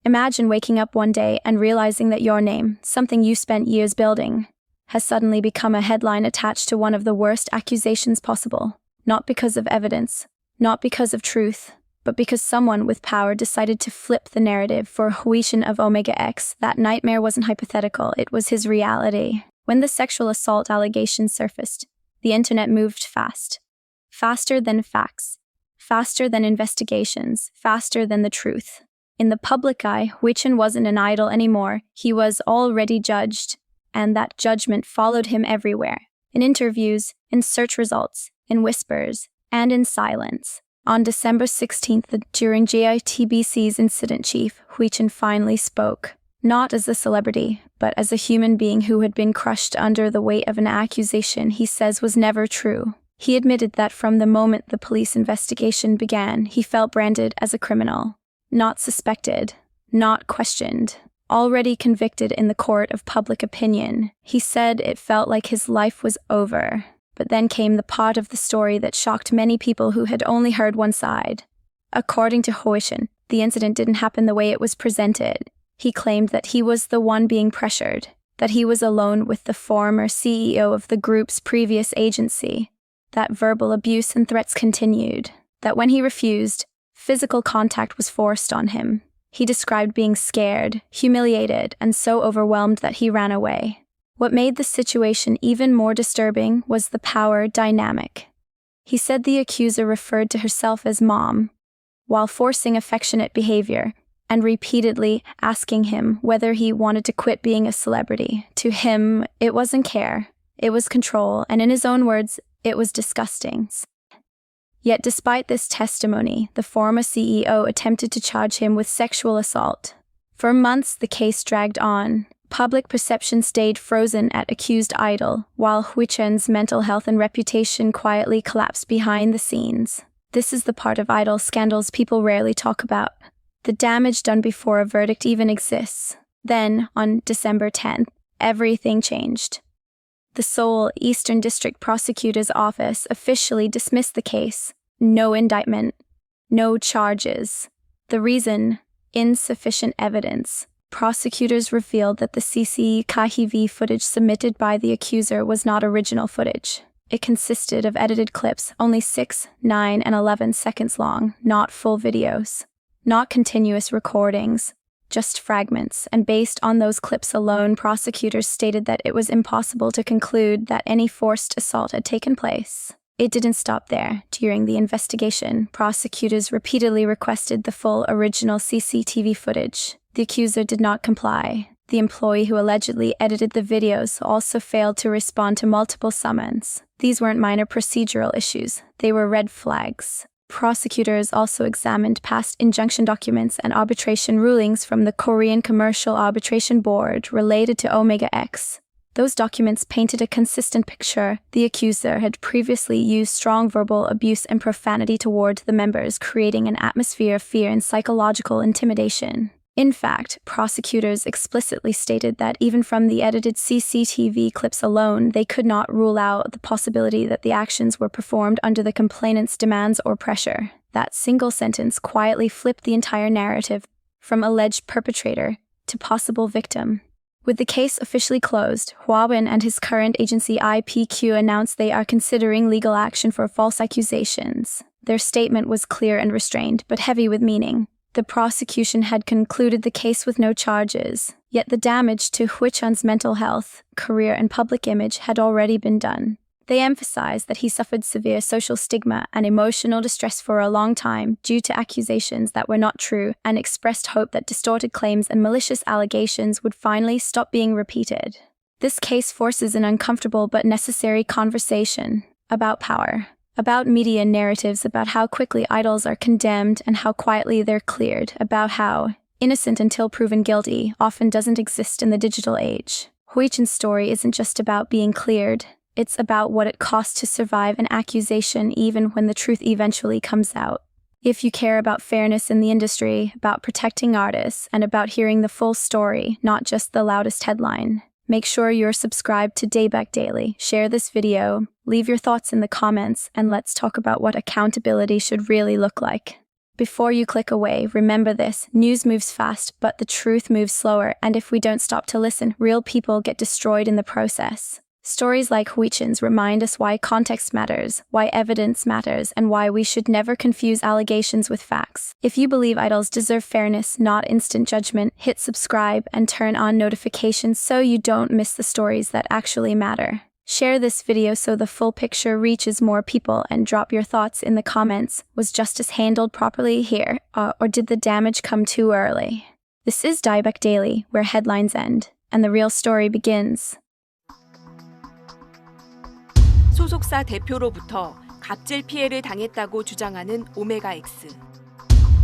Imagine waking up one day and realizing that your name, something you spent years building, has suddenly become a headline attached to one of the worst accusations possible. Not because of evidence, not because of truth, but because someone with power decided to flip the narrative for Hwichan of Omega X. That nightmare wasn't hypothetical, it was his reality. When the sexual assault allegations surfaced, the internet moved fast. Faster than facts, faster than investigations, faster than the truth. In the public eye, Hwichan wasn't an idol anymore. He was already judged, and that judgment followed him everywhere. In interviews, in search results, in whispers, and in silence. On December 16th, during JTBC's incident chief, Hwichan finally spoke. Not as a celebrity, but as a human being who had been crushed under the weight of an accusation he says was never true. He admitted that from the moment the police investigation began, he felt branded as a criminal. Not suspected, not questioned, already convicted in the court of public opinion. He said it felt like his life was over. But then came the part of the story that shocked many people who had only heard one side. According to Hwichan, the incident didn't happen the way it was presented. He claimed that he was the one being pressured, that he was alone with the former CEO of the group's previous agency, that verbal abuse and threats continued, that when he refused, physical contact was forced on him. He described being scared, humiliated, and so overwhelmed that he ran away. What made the situation even more disturbing was the power dynamic. He said the accuser referred to herself as mom, while forcing affectionate behavior, and repeatedly asking him whether he wanted to quit being a celebrity. To him, it wasn't care, it was control, and in his own words, it was disgusting. Yet despite this testimony, the former CEO attempted to charge him with sexual assault. For months, the case dragged on. Public perception stayed frozen at accused idol, while Hwichan's mental health and reputation quietly collapsed behind the scenes. This is the part of idol scandals people rarely talk about. The damage done before a verdict even exists. Then, on December 10th, everything changed. The Seoul Eastern District Prosecutor's Office officially dismissed the case. No indictment, no charges. The reason? Insufficient evidence. Prosecutors revealed that the CCTV footage submitted by the accuser was not original footage. It consisted of edited clips, only 6, 9, and 11 seconds long, not full videos. Not continuous recordings, just fragments, and based on those clips alone, prosecutors stated that it was impossible to conclude that any forced assault had taken place. It didn't stop there. During the investigation, prosecutors repeatedly requested the full original CCTV footage. The accuser did not comply. The employee who allegedly edited the videos also failed to respond to multiple summons. These weren't minor procedural issues, they were red flags. Prosecutors also examined past injunction documents and arbitration rulings from the Korean Commercial Arbitration Board related to Omega X. Those documents painted a consistent picture. The accuser had previously used strong verbal abuse and profanity toward the members, creating an atmosphere of fear and psychological intimidation. In fact, prosecutors explicitly stated that even from the edited CCTV clips alone, they could not rule out the possibility that the actions were performed under the complainant's demands or pressure. That single sentence quietly flipped the entire narrative from alleged perpetrator to possible victim. With the case officially closed, Hwichan and his current agency IPQ announced they are considering legal action for false accusations. Their statement was clear and restrained, but heavy with meaning. The prosecution had concluded the case with no charges, yet the damage to Hwichan's mental health, career, and public image had already been done. They emphasized that he suffered severe social stigma and emotional distress for a long time due to accusations that were not true, and expressed hope that distorted claims and malicious allegations would finally stop being repeated. This case forces an uncomfortable but necessary conversation about power, about media narratives, about how quickly idols are condemned and how quietly they're cleared, about how innocent until proven guilty often doesn't exist in the digital age. Hwichan's story isn't just about being cleared. It's about what it costs to survive an accusation even when the truth eventually comes out. If you care about fairness in the industry, about protecting artists, and about hearing the full story, not just the loudest headline, make sure you're subscribed to Daebak Daily. Share this video, leave your thoughts in the comments, and let's talk about what accountability should really look like. Before you click away, remember this: news moves fast, but the truth moves slower, and if we don't stop to listen, real people get destroyed in the process. Stories like Hwichan's remind us why context matters, why evidence matters, and why we should never confuse allegations with facts. If you believe idols deserve fairness, not instant judgment, hit subscribe and turn on notifications so you don't miss the stories that actually matter. Share this video so the full picture reaches more people, and drop your thoughts in the comments. Was justice handled properly here, or did the damage come too early? This is Daebak Daily, where headlines end and the real story begins. 소속사 대표로부터 갑질 피해를 당했다고 주장하는 오메가 X.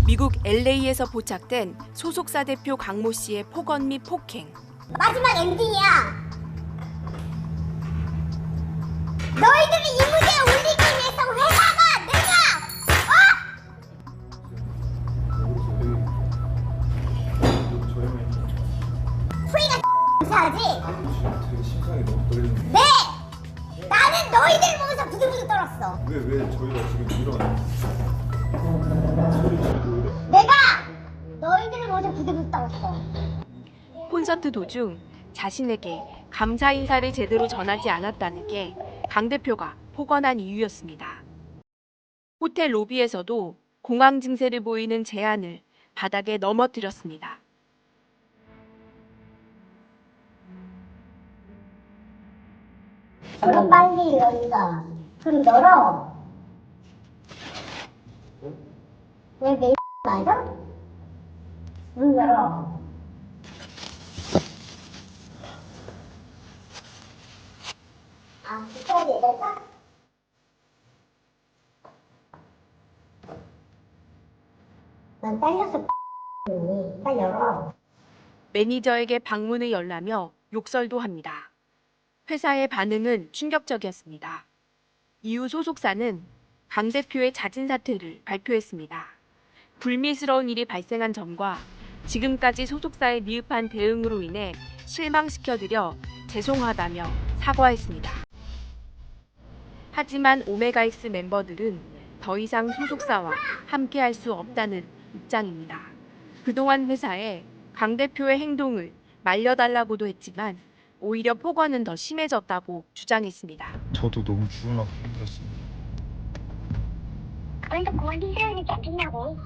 미국 LA에서 포착된 소속사 대표 강모 씨의 폭언 및 폭행. 마지막 엔딩이야. 너희들이 이 무대에 올리기 위해서 회사가 내가 프리가 하지? 되게 심상이 너무 떨리는데. 네! 나는 너희들 보면서 부들부들 떨었어. 왜 저희가 지금 이런 소리 지르고 이래? 내가 너희들을 보면서 부들부들 떨었어. 콘서트 도중 자신에게 감사 인사를 제대로 전하지 않았다는 게 강 대표가 폭언한 이유였습니다. 호텔 로비에서도 공황 증세를 보이는 제안을 바닥에 넘어뜨렸습니다. 그럼 빨리 열자. 그럼 열어. 왜 내 맞아? 문 열어. 아, 그까지 열까? 난 딸려서 빨리 열어. 매니저에게 방문을 열라며 욕설도 합니다. 회사의 반응은 충격적이었습니다. 이후 소속사는 강 대표의 잦은 사퇴를 발표했습니다. 불미스러운 일이 발생한 점과 지금까지 소속사의 미흡한 대응으로 인해 실망시켜드려 죄송하다며 사과했습니다. 하지만 오메가 X 멤버들은 더 이상 소속사와 함께할 수 없다는 입장입니다. 그동안 회사에 강 대표의 행동을 말려달라고도 했지만 오히려 폭언은 더 심해졌다고 주장했습니다. 저도 너무 죽을라고 힘들었습니다. 그러니까 그건 힘들으니 괜찮냐고.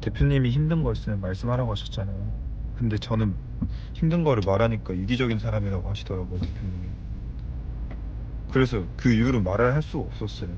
대표님이 힘든 거 있으면 말씀하라고 하셨잖아요. 근데 저는 힘든 거를 말하니까 이기적인 사람이라고 하시더라고요, 대표님이. 그래서 그 이후로 말을 할 수가 없었어요.